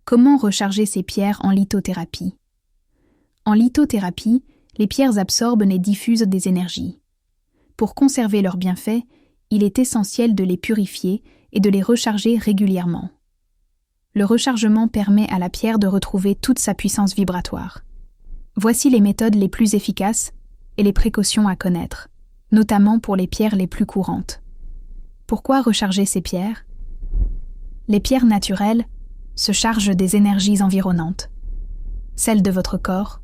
Comment recharger ces pierres en lithothérapie? En lithothérapie, les pierres absorbent et diffusent des énergies. Pour conserver leurs bienfaits, il est essentiel de les purifier et de les recharger régulièrement. Le rechargement permet à la pierre de retrouver toute sa puissance vibratoire. Voici les méthodes les plus efficaces et les précautions à connaître, notamment pour les pierres les plus courantes. Pourquoi recharger ces pierres? Les pierres naturelles se chargent des énergies environnantes, celles de votre corps,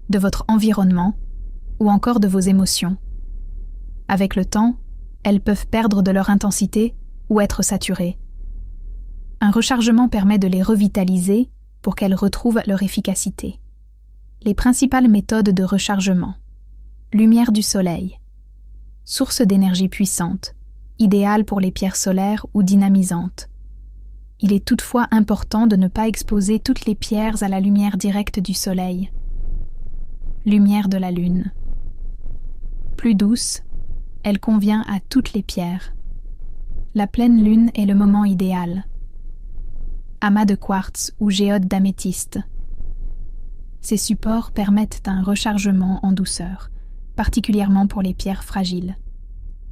de votre environnement ou encore de vos émotions. Avec le temps, elles peuvent perdre de leur intensité ou être saturées. Un rechargement permet de les revitaliser pour qu'elles retrouvent leur efficacité. Les principales méthodes de rechargement. Lumière du soleil. Source d'énergie puissante, idéale pour les pierres solaires ou dynamisantes. Il est toutefois important de ne pas exposer toutes les pierres à la lumière directe du soleil. Lumière de la lune. Plus douce, elle convient à toutes les pierres. La pleine lune est le moment idéal. Amas de quartz ou géode d'améthyste. Ces supports permettent un rechargement en douceur, particulièrement pour les pierres fragiles.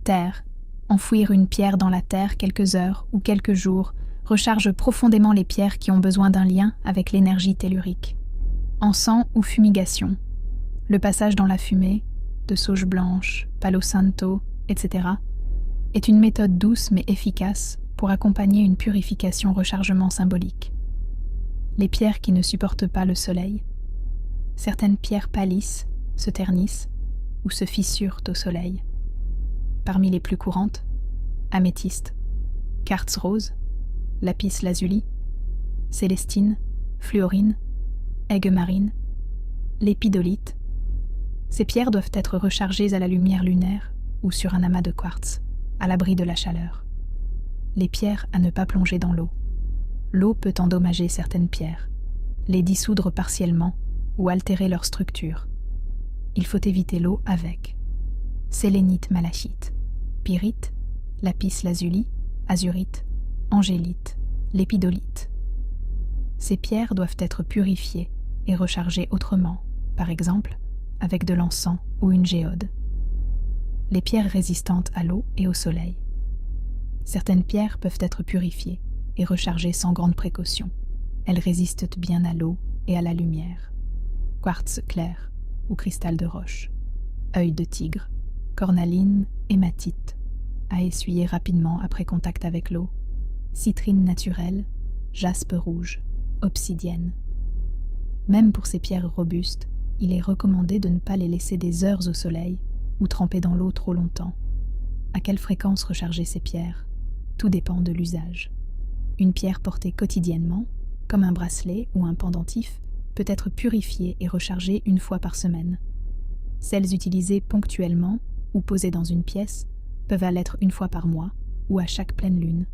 Terre. Enfouir une pierre dans la terre quelques heures ou quelques jours recharge profondément les pierres qui ont besoin d'un lien avec l'énergie tellurique. Encens ou fumigation. Le passage dans la fumée, de sauge blanche, palo santo, etc., est une méthode douce mais efficace pour accompagner une purification-rechargement symbolique. Les pierres qui ne supportent pas le soleil. Certaines pierres pâlissent, se ternissent ou se fissurent au soleil. Parmi les plus courantes, améthyste, quartz rose, lapis lazuli, célestine, fluorine, aigue marine, lépidolite. Ces pierres doivent être rechargées à la lumière lunaire ou sur un amas de quartz, à l'abri de la chaleur. Les pierres à ne pas plonger dans l'eau. L'eau peut endommager certaines pierres, les dissoudre partiellement ou altérer leur structure. Il faut éviter l'eau avec sélénite malachite, pyrite, lapis lazuli, azurite, angélite, lépidolite. Ces pierres doivent être purifiées et rechargées autrement, par exemple avec de l'encens ou une géode. Les pierres résistantes à l'eau et au soleil. Certaines pierres peuvent être purifiées et rechargées sans grande précaution. Elles résistent bien à l'eau et à la lumière. Quartz clair ou cristal de roche. Œil de tigre, cornaline, hématite, à essuyer rapidement après contact avec l'eau. Citrine naturelle, jaspe rouge, obsidienne. Même pour ces pierres robustes, il est recommandé de ne pas les laisser des heures au soleil ou tremper dans l'eau trop longtemps. À quelle fréquence recharger ces pierres? Tout dépend de l'usage. Une pierre portée quotidiennement, comme un bracelet ou un pendentif, peut être purifiée et rechargée une fois par semaine. Celles utilisées ponctuellement ou posées dans une pièce peuvent l'être une fois par mois ou à chaque pleine lune.